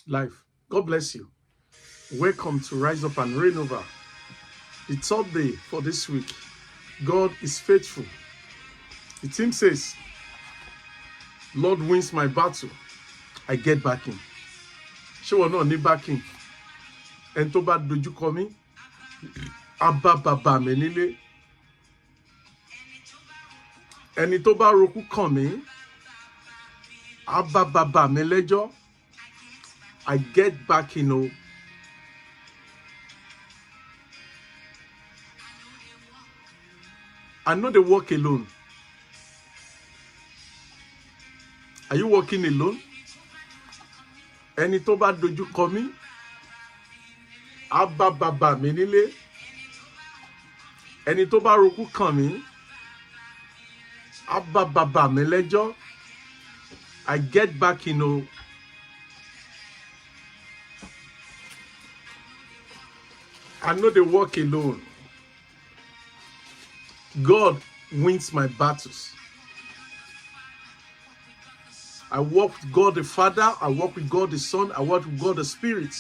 life. God bless you. Welcome to Rise Up and Reign Over. The third day for this week. God is faithful. The team says, Lord wins my battle. I get back in. Ṣé wọn náà ní backing? Ẹni tó bá dojú kọ mí, á bá bàbá mi nílé. Ẹni tó bá rokú kàn mí, á bá bàbá mi lẹ́jọ́. I get back in o. I know they walk alone. Are you walking alone? Ẹni tó bá dojú kọ mí, á bá bàbá mi nílé. Ẹni tó bá rokú kàn mí, á bá bàbá mi lẹ́jọ́. I get back in o. I know they walk alone. God wins my battles. I walk with God the Father. I walk with God the Son. I walk with God the Spirit.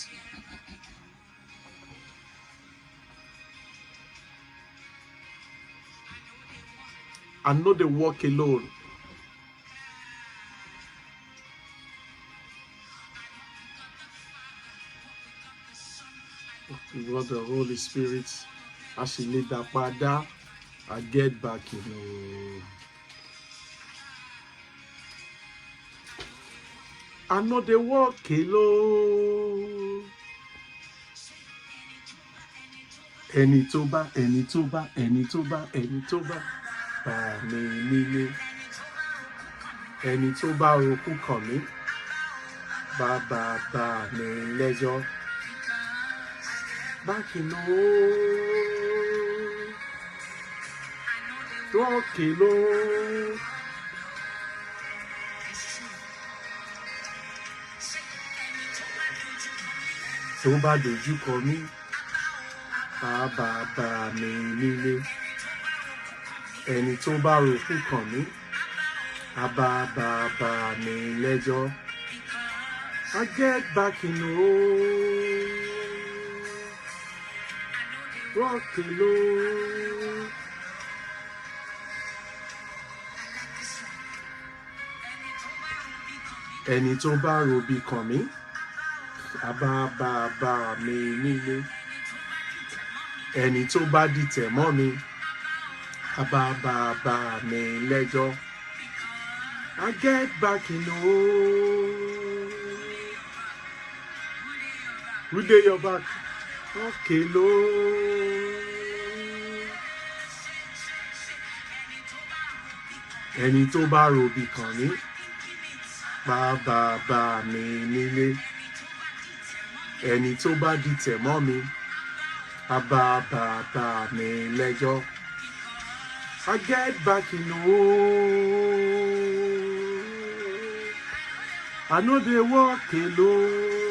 I know they walk alone. With God the Holy Spirit. As she laid that pada, I get back in. I know they walk alone. Ẹni tó bá, ẹni tó bá, ẹni tó bá, ẹni tó bá, bá mi nílé. Ẹni tó bá rokú kàn mí, bá mi lẹ́jọ́. Back in o. Walk alone. Tó bá dojú kọ mí, bá mi nílé. Ẹni tó bá rokú kàn mí, bá mi lẹ́jọ́. I get back in o. Walk alone. Ẹni tó bá robí kàn mí, bá mi nílé. Ẹni tó bá dìtẹ̀ mọ́ mi, bá mi lẹ́jọ́. I get back in o. Who dey your back? Walk alone. Ẹni tó bá robí kàn mí, bá mi nílé. Ẹni tó bá dìtẹ̀ mọ́ mi, bá mi lẹ́jọ́. I get back in o. I know they walk alone.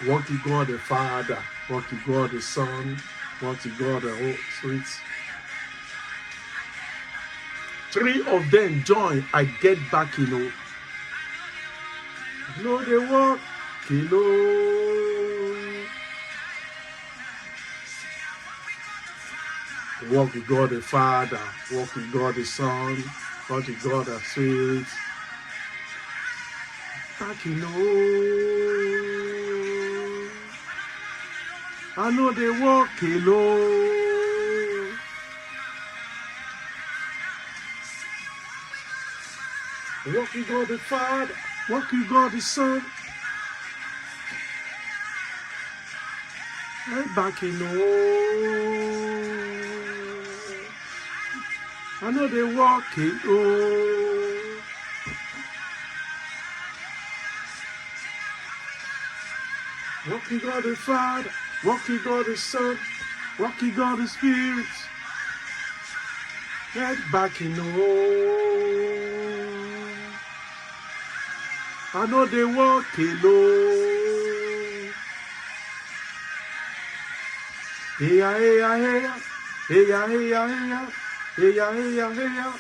Walk with God the Father, walk with God the Son, walk with God the Holy Spirit. Three of them join, I get back in o. I know they walk alone. Walk with God the Father, walk with God the Son, walk with God the Spirit. Back in o. I know they walk alone. Walk with God the Father, walk with God the Son. I'm back in home. I know they walk alone. Walk with God the Father, walk with God the Son, walk with God the Spirit. Get back in home. I know they walk alone. Hey ya, hey ya, hey ya, hey ya, hey ya, hey ya, hey ya, hey ya.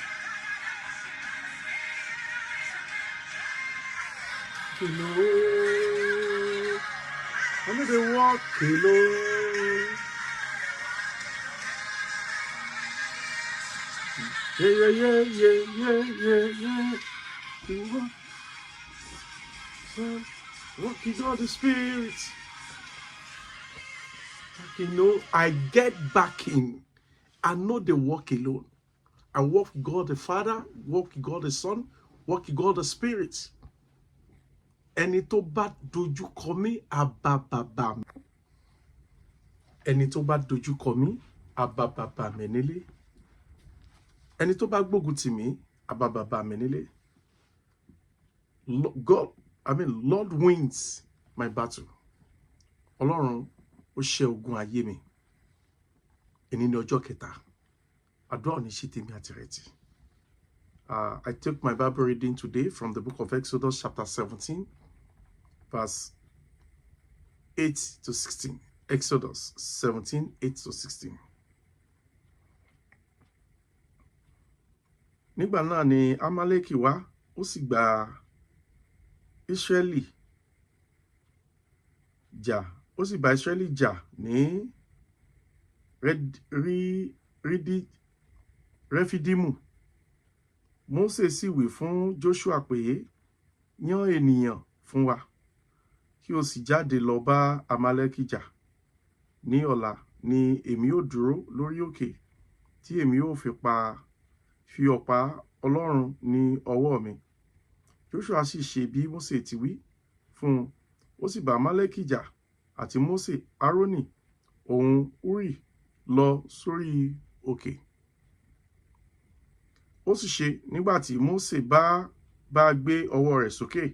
alone. I know they walk alone. Yeah. Walking on the Spirit. You know, I get back in. I know they walk alone. I walk with God the Father, walk with God the Son, walk with God the Spirit. Ẹni tó bá dojú kọ mí, á bá bàbá mi. Ẹni tó bá dojú kọ mí, á bá bàbá mi nílé. Ẹni tó bá gbógun tì mí, á bá bàbá mi nílé. Lord wins my battle. Ọlọ́run ó ṣẹ́ ogun ayé mi. Èní ni ọjọ́ kẹta. Àdúrà ní ṣe tèmi àti rẹ̀ tì. I took my Bible reading today from the book of Exodus chapter 17, verse 8 to 16. Exodus 17, 8 to 16. Nígbà náà ni Amaleki wá, ó sì gba Ísírẹ́lì jà. Ó sì bá Ísírẹ́lì jà ní Refidimu. Mósè sì wí fún Joshua pé, yàn ènìyàn fún wa, kí o sì jáde lọ bá Amaleki jà. Ní ọ̀la ni èmi ó dúró lórí òkè tí èmi ó fi ọ̀pá Ọlọ́run ní ọwọ́ mi. Joshua sì ṣe bí Mósè ti wí fún un. Ó sì bá Amaleki jà, àti Mósè, Árónì, òun Húrì lọ sórí òkè. Ó sì ṣe nígbà tí Mósè bá gbé ọwọ́ rẹ̀ sókè,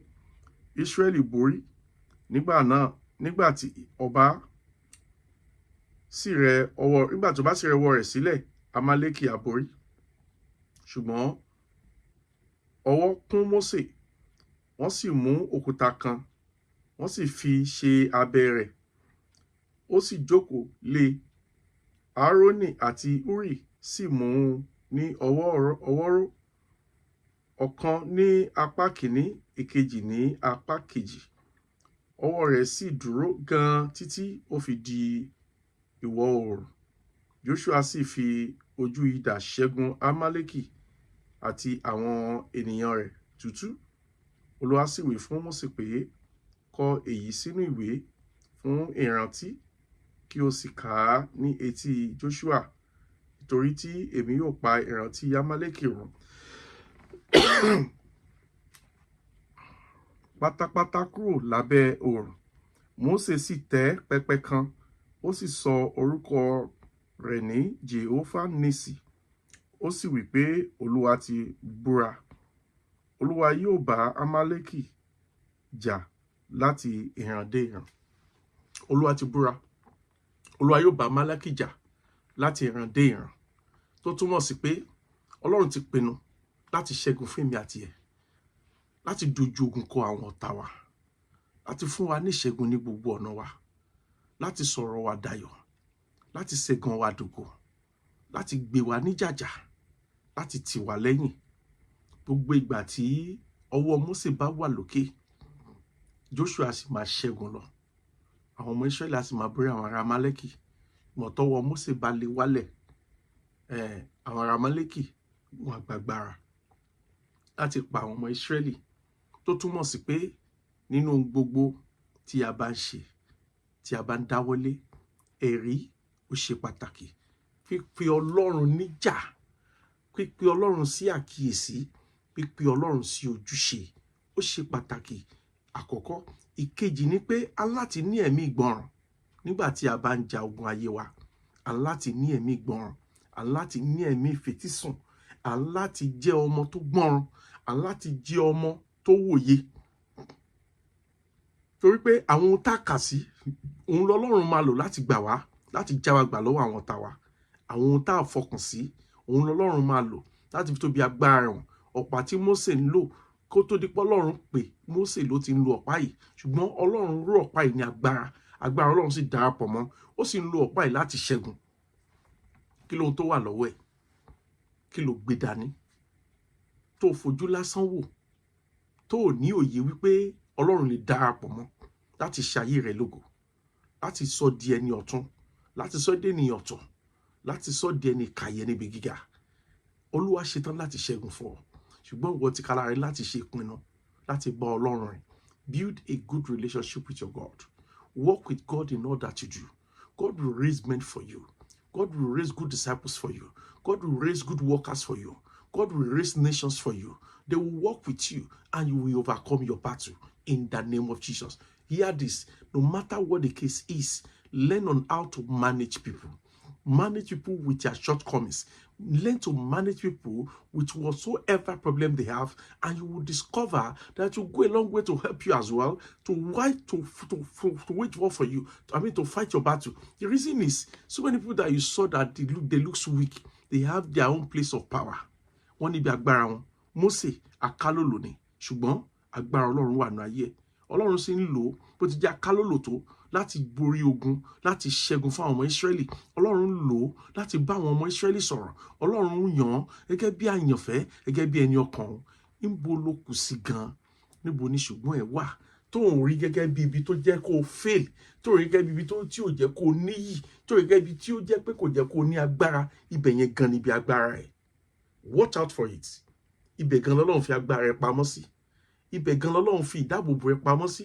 Ísírẹ́lì borí. Nígbà tí ọba sì rẹ ọwọ́ rẹ̀ sílẹ̀, Amaleki á borí. Ṣùgbọ́n ọwọ́ kún Mósè, wọ́n sì mú òkúta kan, wọ́n sì fi ṣe abẹ́ rẹ̀. Ó sì jókòó lé. Árónì àti Húrì sì mú un ní ọwọ́rọ́, ọ̀kan ní apá kìíní, ìkejì ní apá kejì. Ọwọ́ rẹ̀ sì dúró gan títí ó fi di ìwọ̀ oòrùn. Joshua sì fi ojú idà ṣẹ́gun Amaleki àti àwọn ènìyàn rẹ̀ tútù. Olúwa sì wí fún Mósè pé, kọ èyí sínú ìwé fún ìrántí, kí o sì kà á ní etí Joshua, nítorí tí èmi yóò pa ìrántí Amaleki run pátápátá kúrò lábẹ́ oòrùn. Mósè sì tẹ́ pẹpẹ kan, ó sì sọ orúkọ rẹ̀ ní Jèhófà Nísì. Ó sì wí pé, Olúwa ti búra. Olúwa yóò bá Amaleki jà láti ìran dé ìran. Olúwa ti búra. Olúwa yóò bá Amaleki jà láti ìran dé ìran. Tó túmọ̀ sí pé Ọlọ́run ti pinnu láti ṣẹ́gun fún èmi àti ẹ̀, láti dojú ogun kọ àwọn ọ̀tá wa, láti fún wa ní ìṣẹ́gun ní gbogbo ọ̀nà wa, láti sọ̀rọ̀ wa dayọ̀, láti ṣẹ́gun wa dògo, láti gbé wa níjàjà, láti tì wá lẹ́yìn. Gbogbo ìgbà tí ọwọ́ Mósè bá wà lókè, Joshua sì máa ṣẹ́gun lọ. Àwọn ọmọ Ísírẹ́lì á sì máa borí àwọn ará Amaleki. Ìmọ̀tọ́wọ́ Mósè bá lè wálẹ̀, àwọn ará Amaleki wọn gbàgbára láti pa àwọn ọmọ Ísírẹ́lì. Tó túmọ̀ sí pé nínú gbogbo tí a bá ń ṣe, tí a bá ń dáwọ́lé, ẹ̀rí ó ṣe pàtàkì. Pípe Ọlọ́run níjà, pípe Ọlọ́run sí àkíyèsí, pípe Ọlọ́run sí ojúṣe, ó ṣe pàtàkì. Àkọ́kọ́. Ìkejì ni pé a láti ní ẹ̀mí ìgbọràn nígbà tí a bá ń ja ogun ayé wa. A láti ní ẹ̀mí ìgbọràn, a láti ní ẹ̀mí ìfetísùn, a láti jẹ́ ọmọ tó gbọ́ràn, a láti jẹ́ ọmọ tó wòye. Torí pé àwọn ohun tá a kà sí, òun lọ́lọ́run máa lò láti gbà wá, láti já wa gbà lọ́wọ́ àwọn ọ̀tá wa. Àwọn ohun tá a fọkàn sí, òun lọ́lọ́run máa lò láti fi tóbi agbára wọn. Ọ̀pá tí Mósè ń lò, kó tó di pé Ọlọ́run pè Mósè ló ti ń lo ọ̀pá yìí. Ṣùgbọ́n Ọlọ́run rú ọ̀pá yìí ní agbára. Agbára Ọlọ́run sì darapọ̀ mọ́. Ó sì ń lo ọ̀pá yìí láti ṣẹ́gun. Kí lóhun tó wà lọ́wọ́ ẹ̀? Kí ló gbé dání? Tó fojú lásán wò, tó ní òye wípé Ọlọ́run lè darapọ̀ mọ́ láti ṣayé rẹ̀ lógo, láti sọ di ẹni ọ̀tún, láti sọ di ẹni ọ̀tọ̀, láti sọ di ẹni kàyé níbi gíga. Olúwa ṣetán láti ṣẹ́gun fún ọ, ṣùgbọ́n ìwọ ti kára rẹ láti ṣe ìpinnu láti bá Ọlọ́run rìn. Build a good relationship with your God. Walk with God in all that you do. God will raise men for you. God will raise good disciples for you. God will raise good workers for you. God will raise nations for you. They will walk with you and you will overcome your battle in the name of Jesus. Hear this. No matter what the case is, learn on how to manage people. Manage people with their shortcomings. Learn to manage people with whatsoever problem they have, and you will discover that you go a long way to help you as well, to wage war for you. To fight your battle. The reason is, so many people that you saw that they look weak, they have their own place of power. Wọ́n níbi agbára wọn. Mósè akálòlò ni, ṣùgbọ́n agbára Ọlọ́run wà ní ayé. Ọlọ́run sì ń lò bó ti jẹ́ akálòlò tó láti borí ogun, láti ṣẹ́gun fún àwọn ọmọ Ísírẹ́lì. Ọlọ́run lò láti bá àwọn ọmọ Ísírẹ́lì sọ̀rọ̀. Ọlọ́run yàn gẹ́gẹ́ bí àyànfẹ́, gẹ́gẹ́ bí ẹni ọkàn. Níbo ló kù sí gan? Níbo ni ṣùgbọ́n ẹ wà? Tó ń rí gẹ́gẹ́ bí ibi tó jẹ́ kó fail, tó rí gẹ́gẹ́ bí ibi tí ò jẹ́ kó níyì, tó rí gẹ́gẹ́ bí tí ó jẹ́ pé kò jẹ́ kó ní agbára. Ibẹ̀ yẹn gan níbi agbára ẹ̀. Watch out for it. Ibẹ̀ gan lọ́lọ́run fi agbára ẹ̀ pamọ́ sí. Ibẹ̀ gan lọ́lọ́run fi ìdáàbòbò ẹ̀ pamọ́ sí.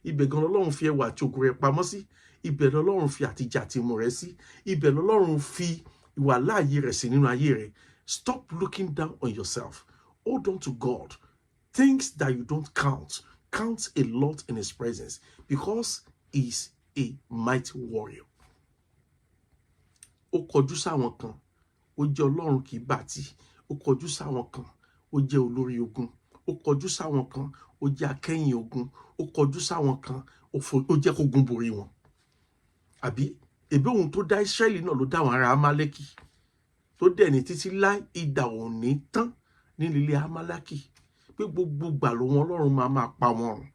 Ibẹ̀ gan lọ́lọ́run fi ẹwà àti ògo rẹ̀ pamọ́ sí. Ibẹ̀ lọ́lọ́run fi àtijọ́ àti ìmọ̀ rẹ̀ sí. Ibẹ̀ lọ́lọ́run fi ìwà láàyè rẹ̀ sí nínú ayé rẹ̀. Stop looking down on yourself. Hold on to God. Things that you don't count a lot in His presence, because He's a mighty warrior. Ó kọjú sáwọn kan, ó jẹ́ Ọlọ́run kì í bàtì. Ó kọjú sáwọn kan, ó jẹ́ olórí ogun. Ó kọjú sáwọn kan, ó jẹ́ akẹ́yìn ogun. Ó kọjú sáwọn kan, ó jẹ́ kógun borí wọn. Àbí ẹ̀bẹ̀ ohun tó dá Ísírẹ́lì náà ló dá àwọn ará Amálẹ́kì, tó dẹ̀ ní títí láì idà ò ní tán ní ilé Amálẹ́kì, pé gbogbo gbà ló wọn Ọlọ́run máa pa wọn run.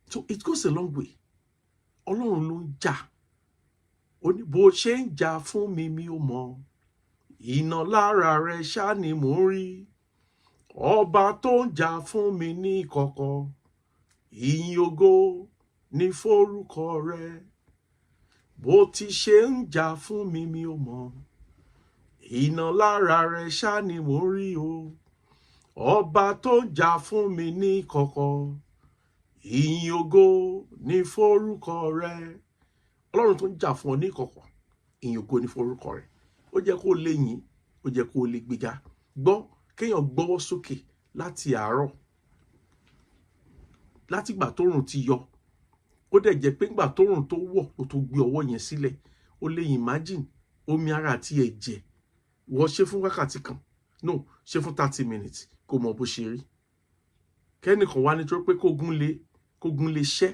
So it goes a long way. Ọlọ́run ló ń jà. Ó ní bó ṣe ń jà fún mi mi ò mọ̀. Iná lára rẹ̀ ṣá ni mò ń rí. Ọba tó ń jà fún mi ní ìkọ̀kọ̀. Ìyìn ògo ní forúkọ rẹ̀. Bó ti ṣe ń jà fún mi mi ò mọ̀. Iná lára rẹ̀ ṣá ni mò ń rí o. Ọba tó ń jà fún mi ní ìkọ̀kọ̀. Ìyìn ògo ní forúkọ rẹ̀. Ọlọ́run tó ń jà fún ọ ní ìkọ̀kọ̀. Ìyìn ògo ní forúkọ rẹ̀. Ó jẹ́ kó lè yìn, ó jẹ́ kó lè gbéga. Gbọ́ kéèyàn gbọ́wọ́ sókè láti àárọ̀, láti ìgbà tóòrùn ti yọ. Ó dẹ̀ jẹ́ pé ìgbà tóòrùn tó wọ̀ ló tó gbé ọwọ́ yẹn sílẹ̀. Ó lè imagine omi ara àti ẹ̀jẹ̀. Wọ́n ṣe fún wákàtí kan. No, ṣe fún 30 minutes. Kò mọ̀ bó ṣe rí. Kẹ́nìkan wá nítorí pé kógun lè ṣẹ́.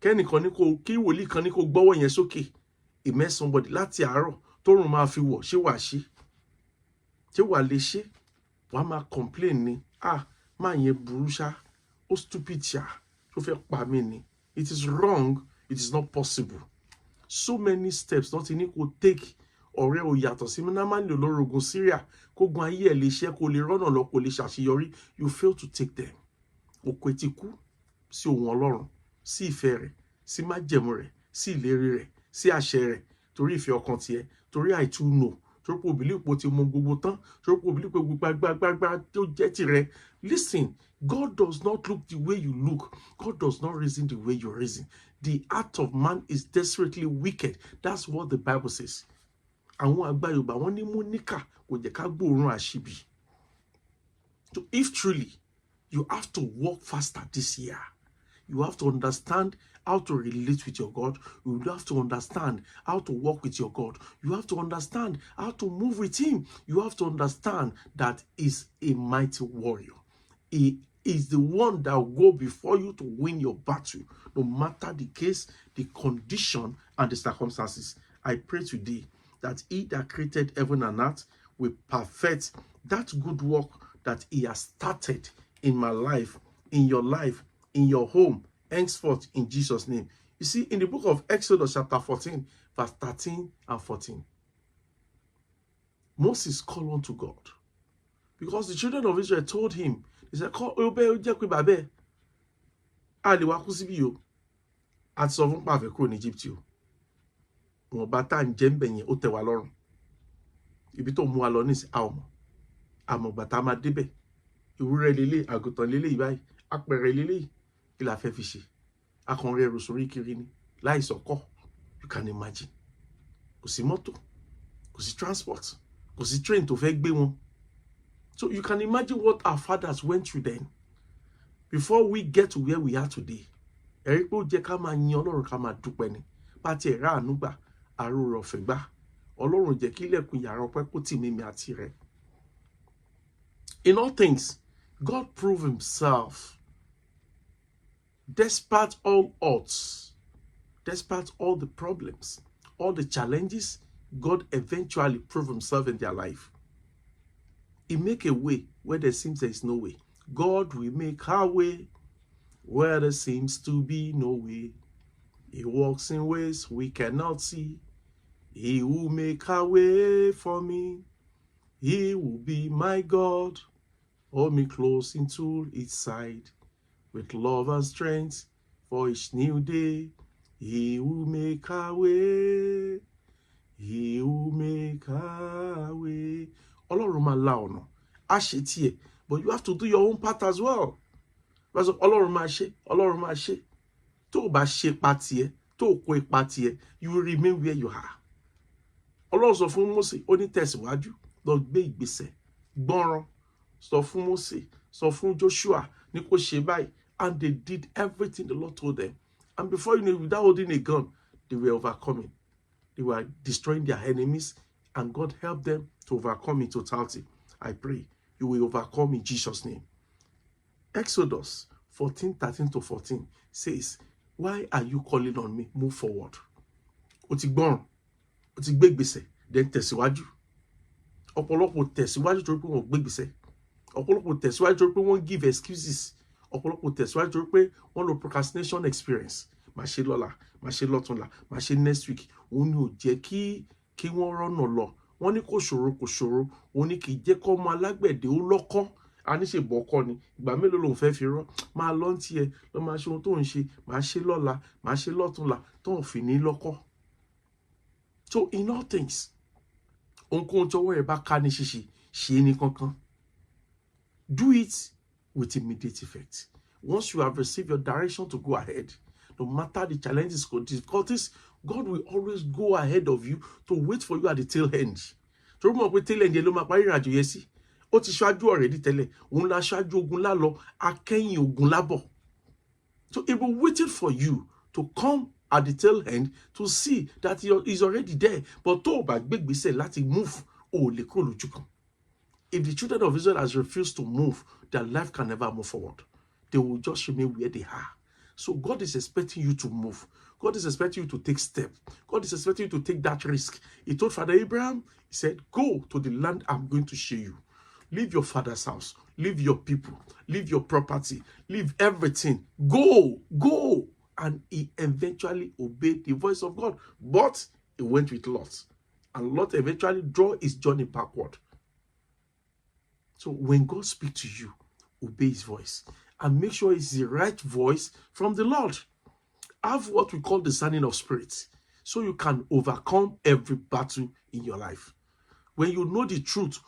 Kẹ́nìkan ní kí wòlíì kan ní kó gbọ́wọ́ yẹn sókè. Immerse somebody láti àárọ̀ tóòrùn máa fi wọ̀. Ṣé wàá ṣe? Ṣé wàá lè ṣe? Wàá máa complain ni. Máa yẹn burú ṣá. Ó stupid ṣá. Tó fẹ́ pa mí ni. It is wrong. It is not possible. So many steps not ní kó take. Ọ̀rẹ́ ò yàtọ̀ sí mi náà máa ń lò lórí ogun Syria. Kógun ayé ẹ̀ lè ṣe kó lè rọ́nà lọ kó lè ṣàṣeyọrí. You fail to take them. Oko eti kú sí ohun Ọlọ́run, sí ìfẹ́ rẹ̀, sí májẹ̀mú rẹ̀, sí ìlérí rẹ̀, sí àṣẹ rẹ̀, torí ìfẹ́ ọkàn tiẹ̀, torí àìtúnú, torí pé òbílẹ̀ ipò ti mọ gbogbo tán, torí pé òbílẹ̀ ipò gbogbo agbágbágbá tó jẹ́ tirẹ̀. Listen, God does not look the way you look. God does not reason the way you reason. The heart of man is desperately wicked. That's what the Bible says. Àwọn àgbà Yorùbá wọ́n ní mú níkà kò jẹ́ ká gbóòórùn àṣìbí. So if truly you have to work faster this year, you have to understand how to relate with your God. You have to understand how to walk with your God. You have to understand how to move with Him. You have to understand that He's a mighty warrior. He is the one that will go before you to win your battle, no matter the case, the condition, and the circumstances. I pray today that He that created heaven and earth will perfect that good work that He has started in my life, in your life, in your home, henceforth in Jesus' name. You see, in the book of Exodus chapter 14, verse 13 and 14, Moses called unto God because the children of Israel told him, he said, a lè wá kú síbí o a ti sọ fún pàfẹ́ kúrò ní Egypt o wọn bá tá à ń jẹ́ ń bẹ̀ yẹn ó tẹ́ wa lọ́rùn ibi tó mú wa lọ nísìn a ò mọ̀ àmọ̀gbà tá a máa débẹ̀ ewúrẹ́ lélẹ̀ àgùntàn lélẹ̀ báyìí apẹ̀rẹ̀ lélẹ̀ kí la fẹ́ fi ṣe akọrin ẹrù sórí kiri ni láì sọkọ you can imagine kò sí mọ́tò kò sí transport kò sí train tó fẹ́ gbé wọn so you can imagine what our fathers went through then before we get to where we are today ẹ̀rí pé ó jẹ́ ká máa yin Ọlọ́run ká máa dúpẹ́ ni bá tiẹ̀ rà àánú gbà àrò ọ̀fẹ́ gbà Ọlọ́run jẹ́ kí ilẹ̀kùn yàrá ọpẹ́ kó tì mímí àti rẹ̀. In all things, God proved himself despite all odds, despite all the problems, all the challenges. God eventually proved himself in their life. He make a way where there seems there is no way. God will make our way where there seems to be no way. He walks in ways we cannot see. He will make a way for me. He will be my God. Hold me close into his side with love and strength for each new day. He will make a way. He will make a way. Ọlọ́run máa la ọ̀nà. A ṣe tiẹ̀, but you have to do your own part as well. Ọlọ́run máa ṣe, Ọlọ́run máa ṣe. Tó o bá ṣe pa tiẹ̀, tó o kó ipa tiẹ̀, you will remain where you are. Ọlọ́run sọ fún Mósè, ó ní tẹ̀síwájú, lọ gbé ìgbésẹ̀, gbọ́ràn. Sọ fún Mósè, sọ fún Joshua, ní kó ṣe báyìí. And they did everything the Lord told them. And before you know, without holding a gun, they were overcoming. They were destroying their enemies, and God helped them to overcome in totality. I pray you will overcome in Jesus' name. Exodus 14:13-14 says, why are you calling on me? Move forward. Ó ti gbọ́ràn, ó ti gbé ìgbésẹ̀, then tẹ̀síwájú. Ọ̀pọ̀lọpọ̀ tẹ̀síwájú torí pé wọ́n gbé ìgbésẹ̀. Ọ̀pọ̀lọpọ̀ tẹ̀síwájú torí pé wọ́n give excuses. Ọ̀pọ̀lọpọ̀ tẹ̀síwájú torí pé wọ́n lo procrastination experience. Màá ṣe lọ́la, màá ṣe lọ́túnla, màá ṣe next week. Òun ni ò jẹ́ kí wọ́n rọ́nà lọ. Wọ́n ní kò ṣòro. Òun ni kì í jẹ́ kọ́ ọmọ alágbẹ̀dẹ ó lọ́kọ́. A ní ṣe bọ́kọ́ ni. Ìgbà mélòó lòun fẹ́ fi rán? Máa lọ tiẹ̀, lọ máa ṣe ohun tó ń ṣe. Màá ṣe lọ́la, màá ṣe lọ́túnla, tó ń fi ní lọ́kọ́. So in all things, ohunkóhun tí ọwọ́ ẹ̀ bá ká ní ṣíṣe, ṣe ní kankan. Do it with immediate effect. Once you have received your direction to go ahead, no matter the challenges or difficulties, God will always go ahead of you to wait for you at the tail end. Torí mọ̀ pé tail end yẹn ló máa parí ìrìnàjò yẹn sí. Ó ti ṣáájú already tẹ́lẹ̀. Òun la ṣáájú ogun lálọ, akẹ́yìn ogun lábọ̀. So it will waiting for you to come at the tail end to see that he is already there. But tó o bá gbé ìgbésẹ̀ láti move, o lè kúrò lójú kan. If the children of Israel has refused to move, their life can never move forward. They will just remain where they are. So God is expecting you to move. God is expecting you to take steps. God is expecting you to take that risk. He told Father Abraham, he said, go to the land I'm going to show you. Leave your father's house. Leave your people. Leave your property. Leave everything. Go. And he eventually obeyed the voice of God. But he went with Lot. And Lot eventually drew his journey backward. So when God speaks to you, obey his voice. And make sure it's the right voice from the Lord. Have what we call discerning of spirits, so you can overcome every battle in your life. When you know the truth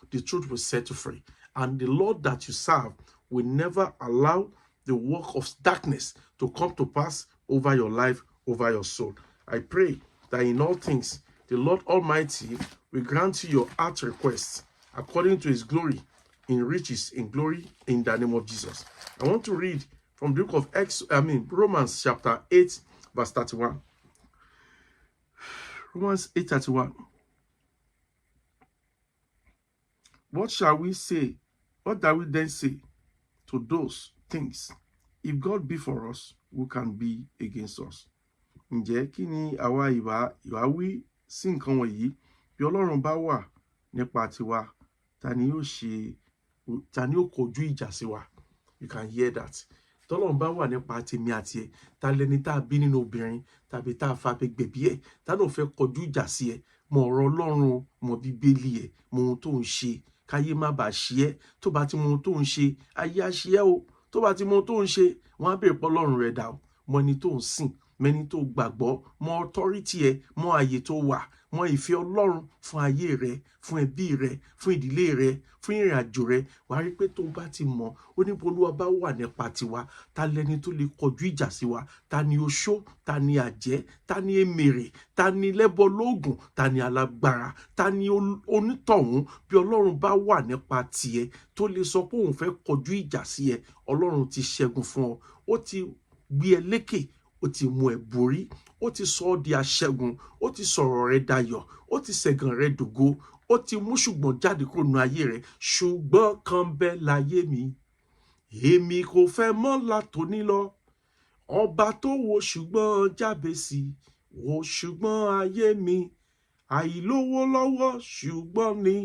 will set you free. And the Lord that you serve will never allow the work of darkness to come to pass over your life, over your soul. I pray that in all things, the Lord Almighty will grant you your heart requests according to his glory, in riches, in glory, in the name of Jesus. I want to read from the book of Romans chapter 8, verse 31. Romans 8:31. What shall we say? What do we then say to those things? If God be for us, who can be against us? Ǹjẹ́ kí ni àwa ìwà wí sí nǹkan wọ̀nyí? Bí Ọlọ́run bá wà nípa tiwa, ta ni yóò kojú ìjà sí wa? You can hear that. Tọ́lọ́run bá wà nípa tèmi àti ẹ, ta lẹni tá a bí nínú obìnrin tàbí tá a fa gbẹ̀bí ẹ̀, ta ló fẹ́ kojú ìjà sí ẹ? Mọ ọ̀rọ̀ Ọlọ́run, mọ Bíbélì ẹ̀, mọ ohun tó ń ṣe, káyé má bàa ṣe ẹ́. Tó bá ti mọ ohun tó ń ṣe, ayé á ṣe ẹ́ o. tó bá ti mọ tó ń ṣe, wọ́n á béèrè pé Ọlọ́run rẹ̀ dà o, mọ ẹni tó ń sìn, mẹni tó gbàgbọ́, mọ authority ẹ, mọ ààyè tó wà, mọ ìfẹ́ Ọlọ́run fún ayé rẹ, fún ẹbí rẹ, fún ìdílé rẹ, fún ìrìn àjò rẹ. Wàá rí pé tó bá ti mọ̀, ó ní Olúwa bá wà nípa tiwa, ta lẹni tó lè kọjú ìjà sí wa? Ta ni oṣó? Ta ni àjẹ́? Ta ni èmèrè? Ta ni lẹ́bọ lóògùn? Ta ni alágbára? Ta ni onítọ̀hún? Bí Ọlọ́run bá wà nípa tiẹ̀, tó lè sọ pé òun fẹ́ kọjú ìjà sí ẹ, Ọlọ́run ti ṣẹ́gun fún ọ. Ó ti gbé ẹ lékè, ó ti mú ẹ borí, ó ti sọ ọ́ di aṣẹ́gun, ó ti sọ̀rọ̀ rẹ dayọ̀, ó ti ṣẹ̀gàn rẹ dògo, ó ti mú ṣùgbọ́n jáde kúrò nínú ayé rẹ. Ṣùgbọ́n kan bẹ láyé mi, èmi kò fẹ́ mọ́ látòní lọ. Ọba tó wo ṣùgbọ́n Jábésì, wo ṣùgbọ́n ayé mi, àìlówó lọ́wọ́ ṣùgbọ́n ni,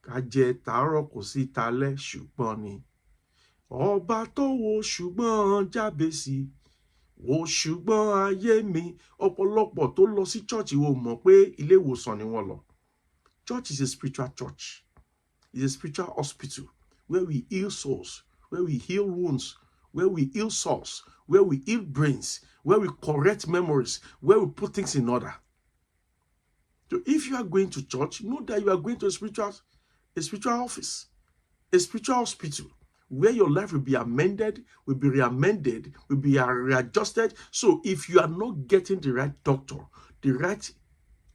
kájẹ tàárọ̀ kò sí talẹ́ ṣùgbọ́n ni. Ọba tó wo ṣùgbọ́n Jábésì, wo ṣùgbọ́n ayé mi. Ọ̀pọ̀lọpọ̀ tó lọ sí church wo mọ̀ pé ilé ìwòsàn ni wọ́n lọ. Church is a spiritual church. It's a spiritual hospital where we heal souls, where we heal wounds, where we heal souls, where we heal brains, where we correct memories, where we put things in order. So if you are going to church, know that you are going to a spiritual office, a spiritual hospital, where your life will be amended, will be reamended, will be readjusted. So if you are not getting the right doctor, the right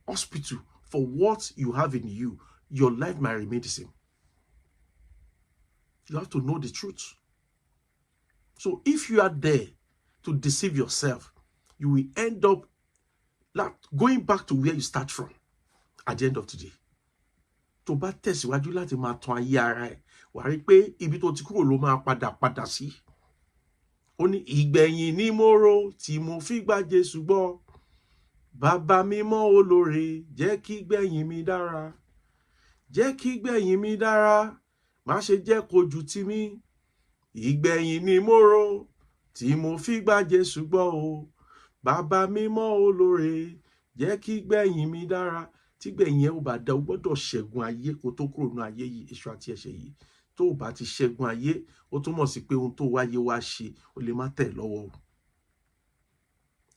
hospital for what you have in you, your life might remain the same. You have to know the truth. So if you are there to deceive yourself, you will end up going back to where you start from at the end of the day. Tó bá tẹ̀síwájú láti máa tan ayé ara ẹ̀, wàá rí pé ibi tó ti kúrò ló máa padà sí. Ó ní ìgbẹ̀yìn ni mo rò tí mo fi gba Jésù gbọ́. Bàbá mímọ́ olóore, jẹ́ kí gbẹ̀yìn mi dára. Jẹ́ kí gbẹ̀yìn mi dára, má ṣe jẹ́ kójú tì mí. Ìgbẹ̀yìn ni mo rò tí mo fi gba Jésù gbọ́ o. Bàbá mímọ́ olóore, jẹ́ kí gbẹ̀yìn mi dára. Tí gbẹ̀yìn ẹ ò bá dá, o gbọ́dọ̀ ṣẹ́gun ayé kó tó kúrò nínú ayé yìí, èṣù àti ẹ̀ṣẹ̀ yìí. Tó o bá ti ṣẹ́gun ayé, ó túmọ̀ sí pé ohun tó wáyé wá ṣe, o lè má tẹ̀ lọ́wọ́ o.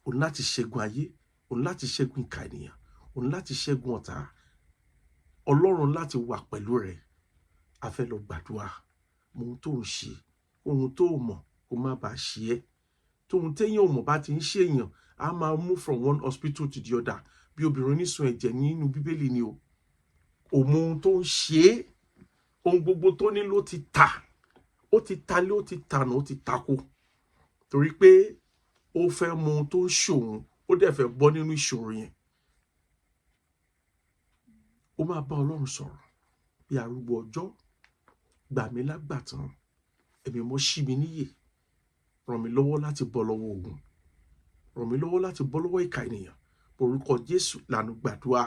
O ní láti ṣẹ́gun ayé, o ní láti ṣẹ́gun ìkà ènìyàn, o ní láti ṣẹ́gun ọ̀tá. Ọlọ́run láti wà pẹ̀lú rẹ̀. A fẹ́ lọ gbàdúrà. Mọ ohun tó ń ṣe, ohun tó mọ̀ kó má bàa ṣe ẹ́. Tóhun téèyàn ò mọ̀ bá ti ń ṣe èèyàn, a máa move from one hospital to the other. Bí obìnrin onísun ẹ̀jẹ̀ nínú Bíbélì ni o. Òmò ohun tó ń ṣe é, ohun gbogbo tó ní ló ti tà. Ó ti talé, ó ti tànà, ó ti tako. Torí pé ó fẹ́ mọ ohun tó ń ṣòun, ó dẹ̀ fẹ́ bọ́ nínú ìṣòro yẹn. Ó máa bá Ọlọ́run sọ̀rọ̀ bí arúgbó ọjọ́. Gbà mí lágbàtàn, ẹ̀mí mọ́ ṣí mi níyè. Ràn mí lọ́wọ́ láti bọ́ lọ́wọ́ ogun. Ràn mí lọ́wọ́ láti bọ́ lọ́wọ́ ìkà ènìyàn. Orúkọ Jésù lànà gbàdúrà.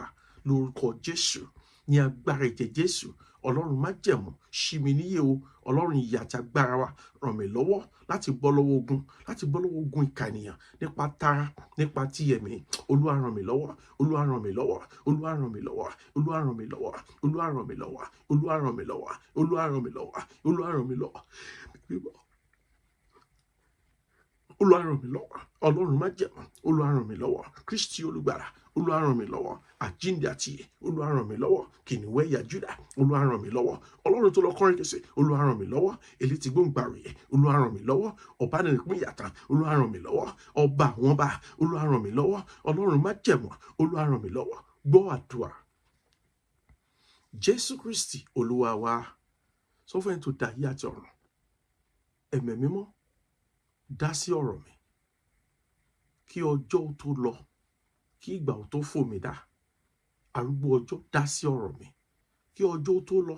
Lórúkọ Jésù, ní agbára ẹ̀jẹ̀ Jésù, Ọlọ́run májẹ̀mú, ṣí mi níyè o. Ọlọ́run ìyè àti agbára wa, ràn mí lọ́wọ́ láti bọ́ lọ́wọ́ ogun, láti bọ́ lọ́wọ́ ogun ìkà ènìyàn, nípa tara, nípa ti ẹ̀mí. Olúwa ràn mí lọ́wọ́, Olúwa ràn mí lọ́wọ́, Olúwa ràn mí lọ́wọ́, Olúwa ràn mí lọ́wọ́, Olúwa ràn mí lọ́wọ́, Olúwa ràn mí lọ́wọ́, Olúwa ràn mí lọ́wọ́, Olúwa ràn mí lọ́wọ́. Olúwa ràn mí lọ́wọ́. Ọlọ́run májẹ̀mú, Olúwa ràn mí lọ́wọ́. Kristi olùgbàlà, Olúwa ràn mí lọ́wọ́. Àjíǹde àti ìyè, Olúwa ràn mí lọ́wọ́. Kìnìún ẹ̀yà Júdà, Olúwa ràn mí lọ́wọ́. Ọlọ́run tó lọ kọrin kése, Olúwa ràn mí lọ́wọ́. Elétí gbóǹgbàròyè, Olúwa ràn mí lọ́wọ́. Ọ̀bánirìnpín ìyàtàn, Olúwa ràn mí lọ́wọ́. Ọba àwọn ọba, Olúwa ràn mí lọ́wọ́. Ọlọ́run májẹ̀mú, Olúwa ràn mí lọ́wọ́. Gbọ́ àdúrà. Jésù Kristi Olúwa wa. Sọ fún ẹni tó dá ayé àti ọ̀run. Ẹ̀mí mímọ́, dá sí ọ̀rọ̀ mi. Kí ọjọ́ tó lọ, kí ìgbà tó fò mí dá. Arúgbó ọjọ́, dá sí ọ̀rọ̀ mi. Kí ọjọ́ tó lọ,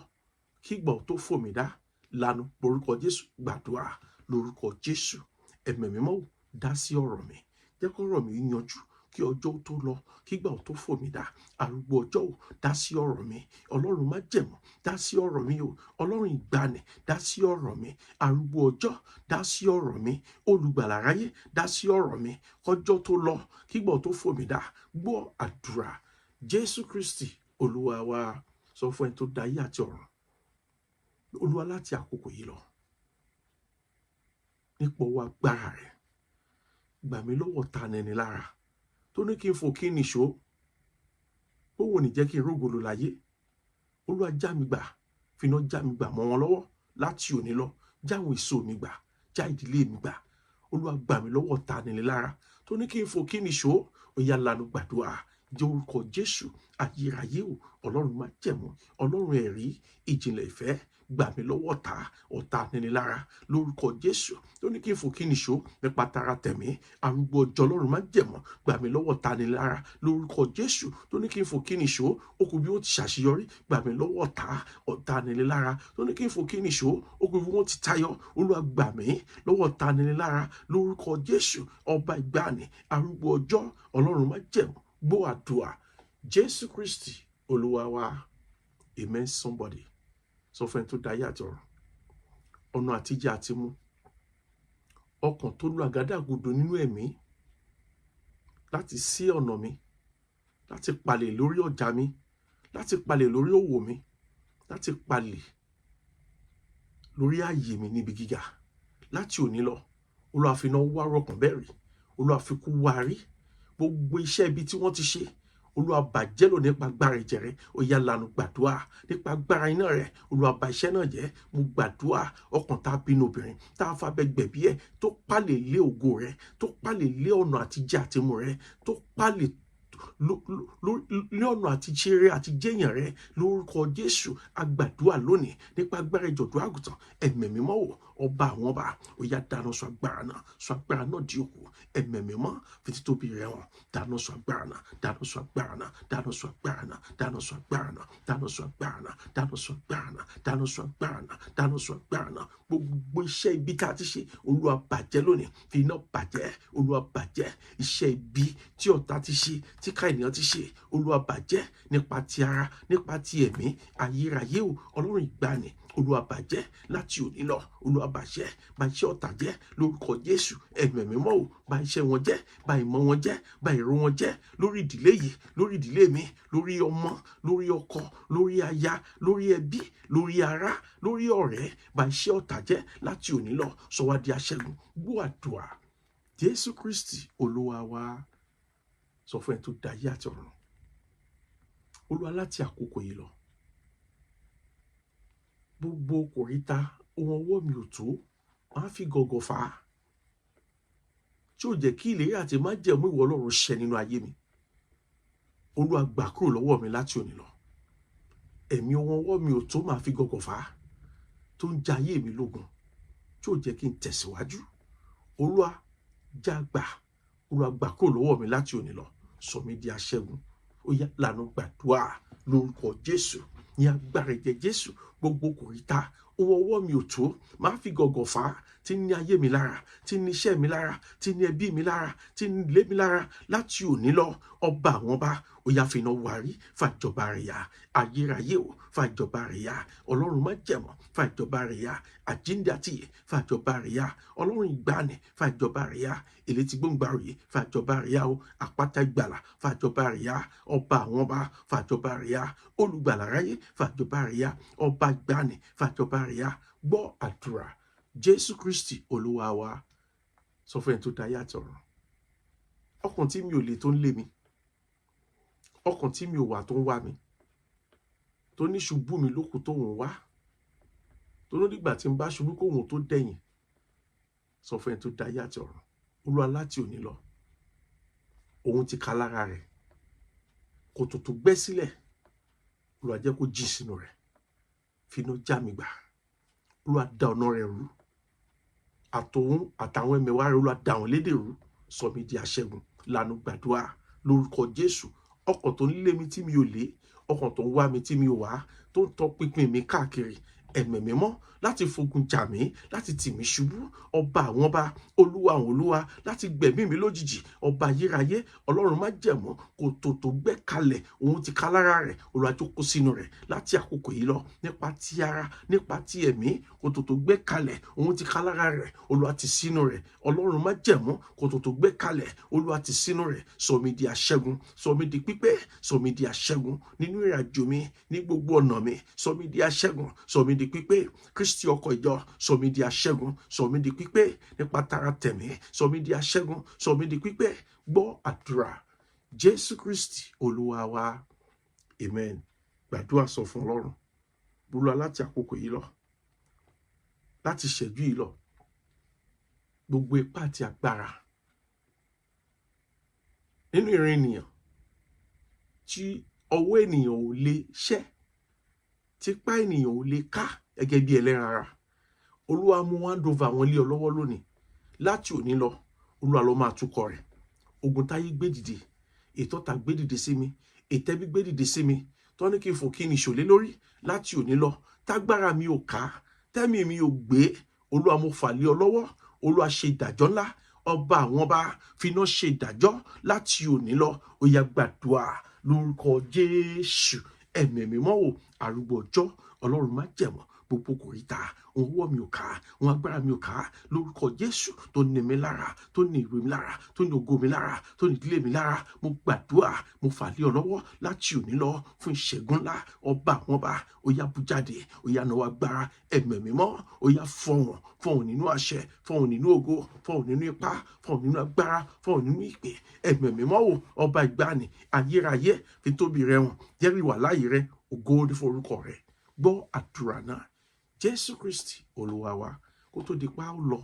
kí ìgbà tó fò mí dá. Lanu orúkọ Jésù, gbàdúrà lórúkọ Jésù. Ẹ̀mí mímọ́, dá sí ọ̀rọ̀ mi. Jẹ́ kó ọ̀rọ̀ mi yanjú. Kí ọjọ́ tó lọ, kí ìgbà tó fò mí dá. Arúgbó ọjọ́, dá sí ọ̀rọ̀ mi. Ọlọ́run májẹ̀mú, dá sí ọ̀rọ̀ mi o. Ọlọ́run ìgbàanì, dá sí ọ̀rọ̀ mi. Arúgbó ọjọ́, dá sí ọ̀rọ̀ mi. Olùgbàlà aráyé, dá sí ọ̀rọ̀ mi. Ọjọ́ tó lọ, kí ìgbà tó fò mí dá. Gbọ́ àdúrà. Jésù Kristi Olúwa wa. Sọ fún ẹni tó dá ayé àti ọ̀run. Olúwa, láti àkókò yìí lọ, nípa ọwọ́ agbára rẹ̀. Gbà mí lọ́wọ́ ta nẹni lára tó ní kí n fò kí n nìṣó, òun ò ní jẹ́ kí n rógolo láyé. Olúwa já mi gbà, finá já mi gbà mọ́ wọn lọ́wọ́ láti òní lọ. Já àwọn èso mi gbà, já ìdílé mi gbà. Olúwa gbà mí lọ́wọ́ ta nẹni lára tó ní kí n fò kí n nìṣó. Ó yá lanu gbàdúrà jẹ́ orúkọ Jésù. Ayérayé o, Ọlọ́run má jẹ̀mú, Ọlọ́run ẹ̀rí, ìjìnlẹ̀ ìfẹ́, gbà mí lọ́wọ́ ọ̀tá nẹni lára lórúkọ Jésù tó ní kí n fò kí n nìṣó nípa tara tẹ̀mí. Arúgbó ọjọ́ Ọlọ́run má jẹ̀mú, gbà mí lọ́wọ́ ọ̀tá nẹni lára lórúkọ Jésù tó ní kí n fò kí n nìṣó. Ó kù bí wọ́n ti ṣàṣeyọrí, gbà mí lọ́wọ́ ọ̀tá nẹni lára tó ní kí n fò kí n nìṣó. Ó kù bí wọ́n ti tayọ. Olúwa gbà mí lọ́wọ́ ọ̀tá nẹni lára lórúkọ Jésù. Ọba ìgbàanì, arúgbó ọjọ́, Ọlọ́run má jẹ̀mú, gbọ́ àdúrà Jésù Kristi Olúwa wa. Amen. Somebody sọ fún ẹni tó dá ayé àti ọ̀run, ọ̀nà àtijẹ àti mú, ọkàn tó lu àgádágodo nínú ẹ̀mí láti ṣí ọ̀nà mi, láti palẹ̀ lórí ọjà mi, láti palẹ̀ lórí òwò mi, láti palẹ̀ lórí ààyè mi níbi gíga. Láti òní lọ, Olúwa fi iná wá rọkàn bẹ́ẹ̀ rí, Olúwa fi kú wá rí. Gbogbo iṣẹ́ ibi tí wọ́n ti ṣe, Olúwa bàjẹ́ lò nípa agbára ẹ̀jẹ̀ rẹ̀. Ó yá lanu gbàdúrà nípa agbára iná rẹ̀. Olúwa bà iṣẹ́ náà jẹ́. Mo gbàdúrà ọkàn tá a bínú obìnrin tá a fàbẹ́ gbẹ̀bí ẹ̀, tó pálẹ̀ lé ògo rẹ̀, tó pálẹ̀ lé ọ̀nà àtijẹ àtimú rẹ̀, tó pálẹ̀ ní ọ̀nà àti ṣeré àti jẹ́yàn rẹ̀ lórúkọ Jésù. Agbàdúrà lónìí nípa agbára ìjọ̀dún àgùntàn ẹ̀mẹ̀ mímọ́ wò, ọba àwọn ọba. Ó yá dáná sọ agbára náà di òkú. Ẹ̀mẹ̀ mímọ́ fi títóbi rẹ̀ hàn. Dáná sọ agbára náà, dáná sọ agbára náà, dáná sọ agbára náà, dáná sọ agbára náà, dáná sọ agbára náà, dáná sọ agbára náà, dáná sọ agbára náà, dáná sọ agbára náà. Gbogbo iṣẹ́ ibi tá a ti ṣe, Olúwa bàjẹ́ lónìí. Fi iná bàjẹ́, Olúwa bàjẹ́. Iṣẹ́ ibi tí ọ̀tá ti ṣe, tí ká ènìyàn ti ṣe, Olúwa bàjẹ́ nípa ti ara, nípa ti ẹ̀mí. Ayérayé o, Ọlọ́run ìgbàanì, Olúwa bàjẹ́ láti òní lọ. Olúwa bàjẹ́, bà iṣẹ́ ọ̀tá jẹ́ lórúkọ Jésù. Ẹ̀mẹ̀ mímọ́ o, bà iṣẹ́ wọn jẹ́, bà ìmọ̀ wọn jẹ́, bà èrò wọn jẹ́ lórí ìdílé yìí, lórí ìdílé mi, lórí ọmọ, lórí ọkọ, lórí aya, lórí ẹbí, lórí ará, lórí ọ̀rẹ́. Bà iṣẹ́ ọ̀tá jẹ́ láti òní lọ. Sọ wá di aṣẹ́gun. Gbọ́ àdúrà Jésù Kristi Olúwa wa. Sọ fún ẹni tó dá ayé àti ọ̀run, Olúwa, láti àkókò yìí lọ, gbogbo kòríta ohun ọwọ́ mi ò tó, máa fi gọ̀gọ̀ fà á, tí ó jẹ́ kí ìlérí àti májẹ̀mú ìwọ Ọlọ́run ṣẹ nínú ayé mi. Olúwa, gbà kúrò lọ́wọ́ mi láti òní lọ. Ẹ̀mí ohun ọwọ́ mi ò tó máa fi gọ̀gọ̀ fà á, tó ń ja ayé mi lógun, tí ó jẹ́ kí n tẹ̀síwájú. Olúwa, já gbà. Olúwa, gbà kúrò lọ́wọ́ mi láti òní lọ. Sọ mí di aṣẹ́gun. Ó yá lanu gbàdúrà lórúkọ Jésù. Ní agbára ẹ̀jẹ̀ Jésù, gbogbo kòríta ohun ọwọ́ mi ò tó máa fi gọ̀gọ̀ fà á, tí ní ayé mi lára, tí ní iṣẹ́ mi lára, tí ní ẹbí mi lára, tí ní ilé mi lára, láti òní lọ. Ọba àwọn ọba, ó yá fi iná wárí, fàjọba rẹ̀ yá. Ayérayé o, fàjọba rẹ̀ yá. Ọlọ́run má jẹ̀mọ́, fàjọba rẹ̀ yá. Àjíǹde àti ìyè, fàjọba rẹ̀ yá. Ọlọ́run ìgbàanì, fàjọba rẹ̀ yá. Elétí gbóǹgbàròyè, fàjọba rẹ̀ yá o. Àpáta ìgbàlà, fàjọba rẹ̀ yá. Ọba àwọn ọba, fàjọba rẹ̀ yá. Olùgbàlà ráyé, fàjọba rẹ̀ yá. Ọba ìgbàanì, fàjọba rẹ̀ yá. Gbọ́ àdúrà Jésù Kristi Olúwa wa. Sọ fún ẹni tó dá ayé àti ọ̀run, ọkàn tí mi ò lè tó ń lé mi, ọkàn tí mi ò wà tó ń wá mi, tó ní ṣubú mi lókù tó ń wá, tó ní nígbà tí n bá ṣubú kóhun tó dẹ̀yìn. Sọ fún ẹni tó dá ayé àti ọ̀run, Olúwa, láti òní lọ, òun ti ka lára rẹ̀, kòtò tó gbẹ́ sílẹ̀, Olúwa, jẹ́ kó jí sínú rẹ̀. Finá já mi gbà. Olúwa, dá ọ̀nà rẹ̀ rú. Àtòun àtàwọn ẹmẹ̀wà rẹ̀, Olúwa, dá wọn lédè rú. Sọ mí di aṣẹ́gun. Lanu gbàdúrà lórúkọ Jésù. Ọkàn tó ń lé mi tí mi ò lé, ọkàn tó ń wá mi tí mi ò wá, tó ń tọ́ pinpin mi káàkiri, ẹ̀mẹ̀ mímọ́ láti fogun jà mí, láti tì mí ṣubú. Ọba àwọn ọba, Olúwa àwọn olúwa, láti gbẹ̀mí mi lójijì. Ọba ayérayé, Ọlọ́run má jẹ̀mọ́, kòtò tó gbẹ́ kalẹ̀, òun ti ká lára rẹ̀, Olúwa, jókòó sínú rẹ̀ láti àkókò yìí lọ. Nípa ti ara, nípa ti ẹ̀mí, kòtò tó gbẹ́ kalẹ̀, òun ti ká lára rẹ̀, Olúwa, ti sínú rẹ̀. Ọlọ́run má jẹ̀mọ́, kòtò tó gbẹ́ kalẹ̀, Olúwa, ti sínú rẹ̀. Sọ mí di aṣẹ́gun, sọ mí di pípé, sọ mí di aṣẹ́gun nínú ìrìnàjò mi, ní gbogbo ọ̀nà mi. Sọ mí di aṣẹ́gun, sọ mí di pípé. Kristi ọkọ̀ ìjọ, sọ mí di aṣẹ́gun, sọ mí di pípé nípa tara tẹ̀mí, sọ mí di aṣẹ́gun, sọ mí di pípé. Gbọ́ àdúrà Jésù Kristi Olúwa wa. Amen. Gbàdúrà sọ fún Ọlọ́run. Olúwa, láti àkókò yìí lọ, láti ṣẹ́jú yìí lọ, gbogbo ipá àti agbára nínú ìran ènìyàn tí ọwọ́ ènìyàn ò lè ṣẹ́, tí ipá ènìyàn ò lè ká gẹ́gẹ́ bí ẹlẹ́ran ara, Olúwa mú hand over wọn lé ọ lọ́wọ́ lónìí. Láti òní lọ, Olúwa ló máa túkọ̀ rẹ̀. Ogun táyé gbé dìde, ètò ọ̀tá gbé dìde sí mi, ètẹ́bí gbé dìde sí mi, tó ní kí n fò kí n ìṣòlé lórí, láti òní lọ, tágbára mi ò ká, tẹ́mi mi ò gbé, Olúwa mo fà lé ọ lọ́wọ́. Olúwa ṣe ìdájọ́ ńlá, ọba àwọn ọba finá ṣe ìdájọ́ láti òní lọ. Ó yá gbàdúrà lórúkọ Jésù. Ẹ̀mí mímọ́ o, arúgbó ọjọ́, Ọlọ́run má jẹ̀mọ́, gbogbo kòríta, ohun ọwọ́ mi ò ká, ohun agbára mi ò ká, lórúkọ Jésù tó ní mi lára, tó ní ìwé mi lára, tó ní ògo mi lára, tó ní ìdílé mi lára. Mo gbàdúrà, mo fà lé ọ lọ́wọ́ láti òní lọ fún ìṣẹ́gun ńlá. Ọba àwọn ọba, ó yá bú jáde, ó yá náwó agbára. Ẹ̀mí mímọ́, ó yá fọ̀hùn nínú àṣẹ, fọ̀hùn nínú ògo, fọ̀hùn nínú ipá, fọ̀hùn nínú agbára, fọ̀hùn nínú ìpè. Ẹ̀mí mímọ́ o, ọba ìgbàanì, ayérayé, fi tóbi rẹ hàn, jẹ́rìí wà láàyè rẹ, ògo ní forúkọ rẹ. Gbọ́ àdúrà náà Jésù Kristi Olúwa wa. Kó tó di pa ó lọ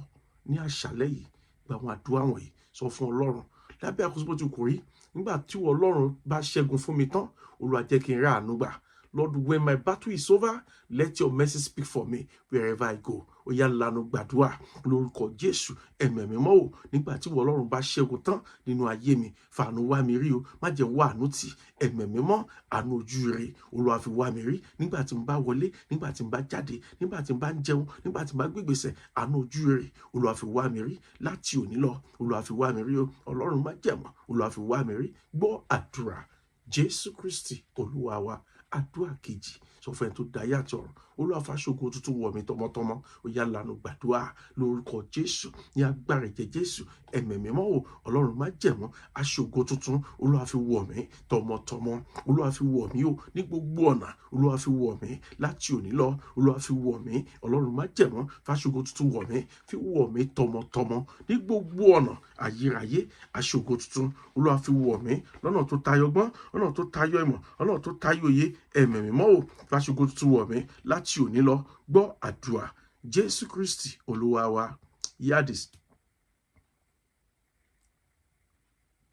ní àṣálẹ́ yìí, gba àwọn àdúrà wọ̀nyí, sọ fún Ọlọ́run lábẹ́ àkóso bó ti kò rí. Nígbà tí Ọlọ́run bá ṣẹ́gun fún mi tán, Olúwa jẹ́ kí n rí àánú gbà. Lord, when my battle is over, let your mercy speak for me wherever I go. Ó yá lanu gbàdúrà lórúkọ Jésù. Ẹ̀mí mímọ́ o, nígbà tí Ọlọ́run bá ṣẹ́gun tán nínú ayé mi, fàánú wá mi rí o, má jẹ́ wá àánú tì. Ẹ̀mí mímọ́, àánú ojú rere, Olúwa fi wá mi rí. Nígbà tí mo bá wọlé, nígbà tí mo bá jáde, nígbà tí mo bá ń jẹun, nígbà tí mo bá gbégbèsè, àánú ojú rere, Olúwa fi wá mi rí. Láti òní lọ, Olúwa fi wá mi rí o. Ọlọ́run má jẹ̀mọ́, Olúwa fi wá mi rí. Gbọ́ àdúrà Jésù Kristi Olúwa wa. Àdúrà kejì, sọ fún ẹni tó dá ayé àti ọ̀run, Olúwa fàṣọgun tuntun wọ̀ mí tọmọtọmọ. Ó yá lanu gbàdúrà lórúkọ Jésù, ní agbára ẹ̀jẹ̀ Jésù. Ẹ̀mí mímọ́ o, Ọlọ́run má jẹ̀mọ́, aṣọgun tuntun, Olúwa fi wọ̀ mí tọmọtọmọ. Olúwa fi wọ̀ mí o ní gbogbo ọ̀nà, Olúwa fi wọ̀ mí láti òní lọ. Olúwa fi wọ̀ mí, Ọlọ́run má jẹ̀mọ́, fàṣọgun tuntun wọ̀ mí, fi wọ̀ mí tọmọtọmọ ní gbogbo ọ̀nà. Ayérayé, aṣọgun tuntun, Olúwa fi wọ̀ mí lọ́nà tó tayọ gbọ́n, lọ́nà tó tayọ ìmọ̀, lọ́nà tó tayọ òye. Ẹ̀mí mímọ́ o, fàṣọgun tuntun wọ̀ mí láti òní lọ. Gbọ́ àdúrà Jésù Kristi Olúwa wa. Hear this.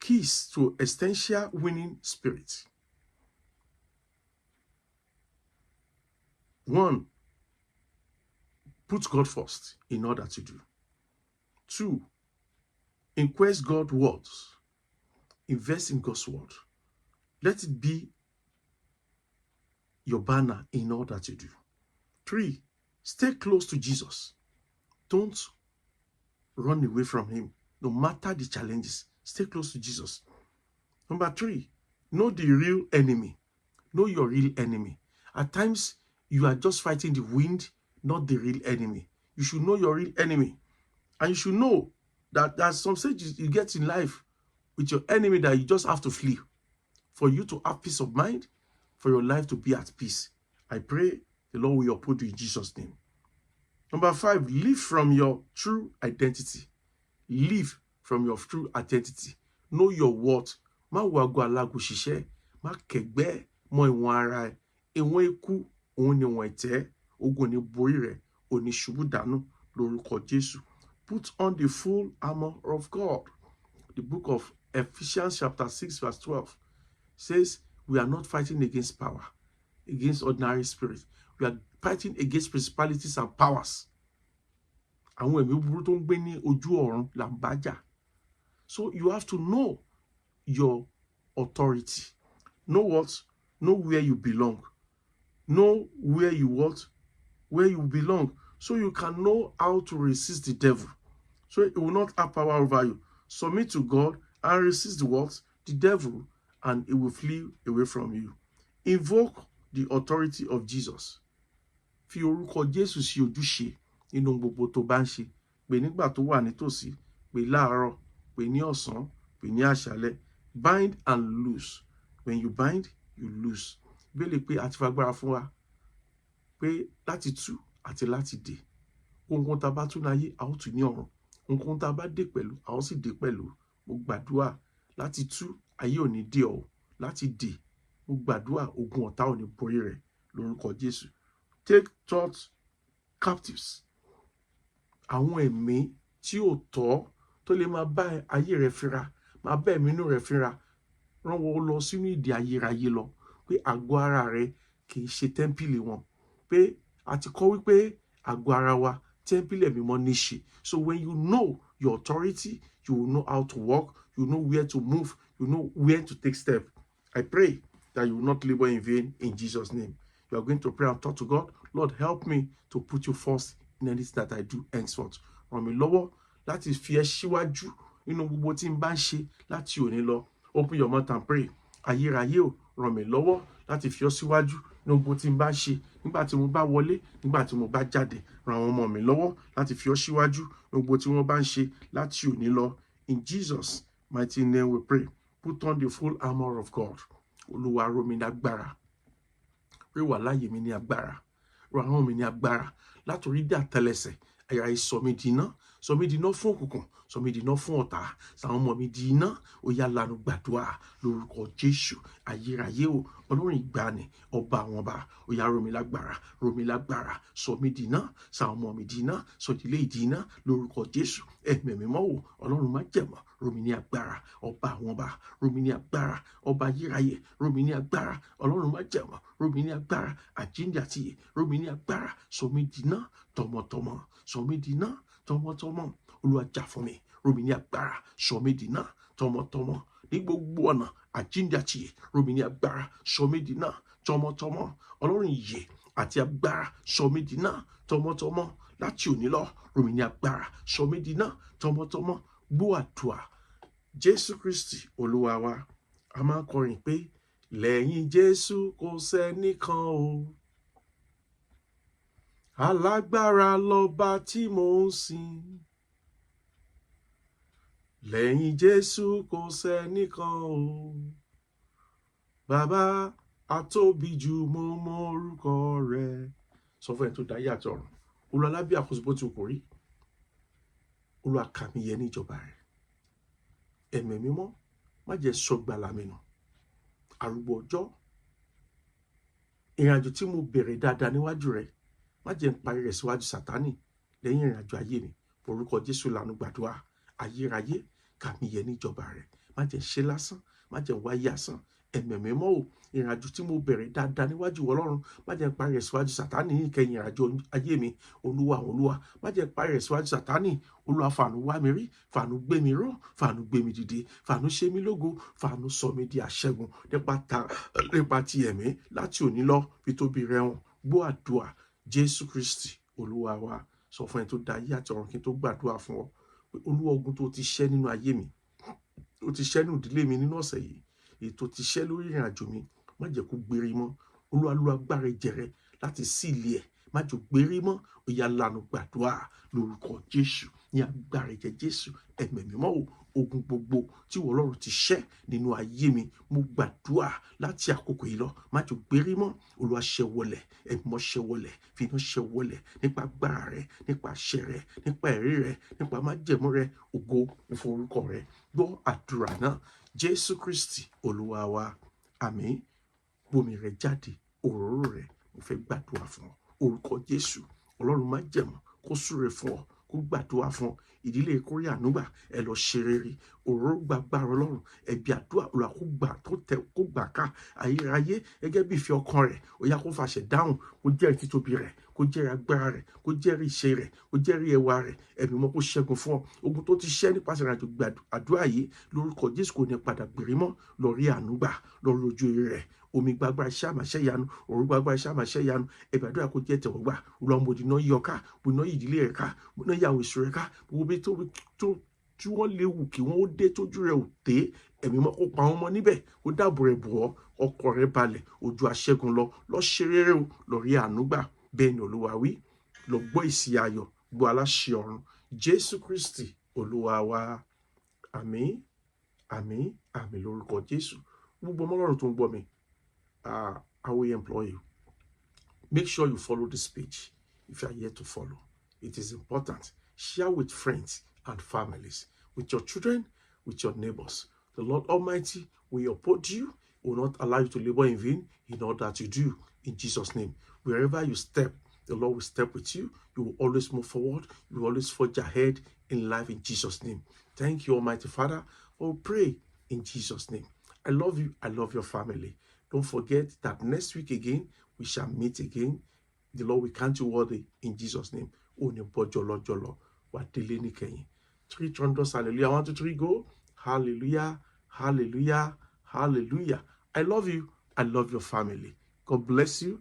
Keys to essential winning spirit. 1. Put God first in all that you do. 2. Inquest God's words. Invest in God's word. Let it be your banner in all that you do. 3. Stay close to Jesus. Don't run away from him, no matter the challenges. Stay close to Jesus. Number 3, know the real enemy. Know your real enemy. At times, you are just fighting the wind, not the real enemy. You should know your real enemy. And you should know that there's some stages you get in life with your enemy that you just have to flee for you to have peace of mind, for your life to be at peace. I pray the Lord will uphold you in Jesus' name. Number 5, live from your true identity. Live from your true identity. Know your worth. Má wo ago alágo ṣiṣẹ́, má kẹgbẹ́ mọ ìwọ̀n ara ẹ̀. Ìwọ̀n ikú, òun ni ìwọ̀n ìtẹ́. Ogun ní borí rẹ̀, òní ṣubú dànù lórúkọ Jésù. Put on the full armor of God. The book of Ephesians chapter 6 verse 12 says, we are not fighting against power, against ordinary spirit. We are fighting against principalities and powers. Àwọn ẹ̀mí búburú tó ń gbé ní ojú ọ̀run là ń bá jà. So you have to know your authority. Know what? Know where you belong. Know where you what? Where you belong. So you can know how to resist the devil. So it will not have power over you. Submit to God and resist the what? The devil, and it will flee away from you. Invoke the authority of Jesus. Fi orúkọ Jésù sí ojúṣe nínú gbogbo tó bá ń ṣe. Pè nígbà tó wà nítòsí, pè láàárọ̀, pè ní ọ̀sán, pè ní àṣálẹ́. Bind and loose. When you bind, you loose. Bíbélì pé a ti fagbára fún wa pé láti tú àti láti dè. Ohunkóhun tá a bá tún láyé a ó tún ní ọ̀run. Ohunkóhun tá a bá dè pẹ̀lú a ó sì dè pẹ̀lú. Mo gbàdúrà láti tú, ayé ò ní dè ọ́, láti dè. Mo gbàdúrà ogun ọ̀tá ò ní borí rẹ̀ lórúkọ Jésù. Take thoughts captives. Àwọn ẹ̀mí tí ò tọ́ tó lè máa bá ayé rẹ̀ fínra, máa bá ẹ̀mí inú rẹ̀ fínra, rán wọn lọ sínú ìdè ayérayé lọ. Pé àgọ́ ara rẹ̀ kì í ṣe tẹ́ḿpìlì wọn. Pé a ti kọ́ wípé àgọ́ ara wa tẹ́ḿpìlì ẹ̀mí mímọ́ ní ṣe. So when you know your authority, you will know how to walk, you know where to move, you know where to take steps. I pray that you will not labor in vain in Jesus' name. You are going to pray and talk to God. Lord, help me to put you first in anything that I do henceforth. Ràn mí lọ́wọ́ láti fi ẹ́ síwájú nínú gbogbo tí n bá ń ṣe láti òní lọ. Open your mouth and pray. Ayérayé o, ràn mí lọ́wọ́ láti fi ọ́ síwájú nínú gbogbo tí n bá ń ṣe. Nígbà tí mo bá wọlé, nígbà tí mo bá jáde, ràn àwọn ọmọ mi lọ́wọ́ láti fi ọ́ síwájú nínú gbogbo tí wọ́n bá ń ṣe láti òní lọ. In Jesus' mighty name we pray. Put on the full armor of God. Olúwa rọ̀ mí ní agbára. Pé wà láyé mi ní agbára. Rọ̀ àwọn mi ní agbára. Látòrí dé àtẹ́lẹsẹ̀. Àyà sọ mí di iná. Sọ mí di iná fún òkùnkùn. Sọ mí di iná fún ọ̀tá. Sàwọn ọmọ mi di iná. Ó yá lanu gbàdúrà lórúkọ Jésù. Ayérayé o, Ọlọ́run ìgbàanì, ọba àwọn ọba. Ó yá rọ̀ mí lágbára. Rọ̀ mí lágbára. Sọ mí di iná. Sàwọn ọmọ mi di iná. Sọ ìdílé ìdí iná lórúkọ Jésù. Ẹ̀mí mímọ́ o, Ọlọ́run má jẹ̀mọ́. Rọ̀ mí ní agbára. Ọba àwọn ọba. Rọ̀ mí ní agbára. Ọba ayérayé. Rọ̀ mí ní agbára. Ọlọ́run má jẹ̀mọ́. Rọ̀ mí ní agbára. Àjíǹde àti ìyè. Rọ̀ mí ní agbára. Sọ mí di iná tọmọtọmọ. Sọ mí di iná tọmọtọmọ. Olúwa jà fún mi. Rọ̀ mí ní agbára. Sọ mí di iná tọmọtọmọ. Ní gbogbo ọ̀nà àjíǹde àti ìyè. Rọ̀ mí ní agbára. Sọ mí di iná tọmọtọmọ. Ọlọ́run ìyè àti agbára. Sọ mí di iná tọmọtọmọ. Láti òní lọ, rọ̀ mí ní agbára. Sọ mí di iná tọmọtọmọ. Gbọ́ àdúrà. Jésù Kristi Olúwa wa. A máa ń kọrin pé lẹ́yìn Jésù kò sẹ́nìkan o. Alágbára lọba tí mò ń sìn. Lẹ́yìn Jésù kò sẹ́nìkan o. Bàbá atóbi jù, mo mọ orúkọ rẹ̀. Sọ fún ẹni tó dáyé àti ọ̀run. Olúwa lábẹ́ àkóso bó ti kò rí. Olúwa kà mí yẹ ní ìjọba rẹ̀. Ẹ̀mí mímọ́ má jẹ́ sọ ìgbàlà mi nù. Arúgbó ọjọ́. Ìrìnàjò tí mo bẹ̀rẹ̀ dáadáa níwájú rẹ̀, má jẹ́ n parí rẹ̀ síwájú Sátánì lẹ́yìn ìrìnàjò ayé mi. Orúkọ Jésù lanu gbàdúrà. Ayérayé kà mí yẹ ní ìjọba rẹ̀. Má jẹ́ ṣe lásán, má jẹ́ wáyé asán. Ẹ̀mí mímọ́ o, ìrìnàjò tí mo bẹ̀rẹ̀ dáadáa níwájú Ọlọ́run, má jẹ́ parí rẹ̀ síwájú Sátánì ní ìkẹyìn ìrìnàjò ayé mi. Olúwa, má jẹ́ parí rẹ̀ síwájú Sátánì. Olúwa fàánú wá mi rí, fàánú gbé mi ró, fàánú gbé mi dìde, fàánú ṣe mí lógo, fàánú sọ mí di aṣẹ́gun nípa ti ẹ̀mí láti òní lọ fi tóbi rẹ̀ hàn. Gbọ́ àdúrà. Jésù Kristi Olúwa wa. Sọ fún ẹni tó dá ayé àti ọ̀run kí n tó gbàdúrà fún ọ. Olúwa, ogun tó ti ṣẹ́ nínú ayé mi, ó ti ṣẹ́ nínú ìdílé mi nínú ọ̀sẹ̀ yìí, èyí tó ti ṣẹ́ lórí ìrìnàjò mi, má jẹ́ kó gbérí mọ́. Olúwa lu agbára ẹ̀jẹ̀ rẹ̀ láti sí ilé ẹ̀, má jẹ́ gbérí mọ́. Ó yá lanu gbàdúrà lórúkọ Jésù. Ní agbára ẹ̀jẹ̀ Jésù. Ẹ̀mí mímọ́ o, ogun gbogbo tí Ọlọ́run ti ṣẹ́ nínú ayé mi, mo gbàdúrà láti àkókò yìí lọ, má jẹ́ gbérí mọ́. Olúwa ṣẹ́ wọlẹ̀, ẹ̀mí mọ́ ṣẹ́ wọlẹ̀, fi iná ṣẹ́ wọlẹ̀ nípa agbára rẹ̀, nípa àṣẹ rẹ̀, nípa ẹ̀rí rẹ̀, nípa májẹ̀mú rẹ̀, ògo fún orúkọ rẹ̀. Gbọ́ àdúrà náà. Jésù Kristi Olúwa wa. Àmín. Gbomi rẹ̀ jáde, òróró rẹ̀, mo fẹ́ gbàdúrà fún ọ. Orúkọ Jésù. Ọlọ́run májẹ̀mú kó súre fún ọ, kó gbàdúrà fún ọ. Ìdílé kórè ànúgbà, ẹ lọ ṣe rere. Òróró gbàgbára Ọlọ́run, ẹbí àdúrà Olúwa kó gbà kó gbà ká ayérayé gẹ́gẹ́ bí ìfẹ́ ọkàn rẹ̀. Ó yá kó fàṣẹ dáhùn, kó jẹ́rìí títóbi rẹ̀, kó jẹ́rìí agbára rẹ̀, kó jẹ́rìí iṣẹ́ rẹ̀, kó jẹ́rìí ẹwà rẹ̀. Ẹ̀mí mọ́ kó ṣẹ́gun fún ọ. Ogun tó ti ṣẹ́ nípasẹ̀ ìrìnàjò àdúrà yìí lórúkọ Jésù kò ní padà gbèrè mọ́. Lọ rí ànúgbà, lọ rí ojú rẹ̀. Omi gbàgbára iṣẹ́ àmàṣẹ́ ìyanu, òru gbàgbára iṣẹ́ àmàṣẹ́ ìyanu. Ẹ̀bẹ̀ àdúrà kó jẹ́ tẹ̀wọ́gbà. Olúwa mo dìná yí ọ ká, mo dìná yí ìdílé rẹ̀ ká, mo dìná yí àwọn èso rẹ̀ ká. Gbogbo bí tí wọ́n léwu kí wọ́n ó dé tójú rẹ̀ ò té. Ẹ̀mí mọ́ kó pa wọ́n mọ́ níbẹ̀, kó dáàbò rẹ̀ bò ọ́. Ọkọ̀ rẹ̀ balẹ̀, ojú aṣẹ́gun lọ ṣe rere o, lọ rí ànúgbà. Bẹ́ẹ̀ ni Olúwa wí. Lọ gbọ́ ìsì ayọ̀, gbọ́ aláṣẹ ọ̀run. Jésù Kristi Olúwa wa. Àmín, àmín, àmín lórúkọ Jésù. Gbogbo ọmọ Ọlọ́run tó ń gbọ́ mi, I will employ you. Make sure you follow this page. if you are yet to follow. It is important. Share with friends and families, with your children, with your neighbors. The Lord Almighty will uphold you, will not allow you to labor in vain in all that you do, in Jesus' name. Wherever you step, the Lord will step with you. You will always move forward. You will always forge ahead in life in Jesus' name. Thank you, Almighty Father. We'll pray in Jesus' name. I love you. I love your family. Don't forget that next week again, we shall meet again. The Lord will count you worthy in Jesus' name. Jolo. Three thunders, hallelujah. 1, 2, 3, go. Hallelujah, hallelujah, hallelujah. I love you. I love your family. God bless you.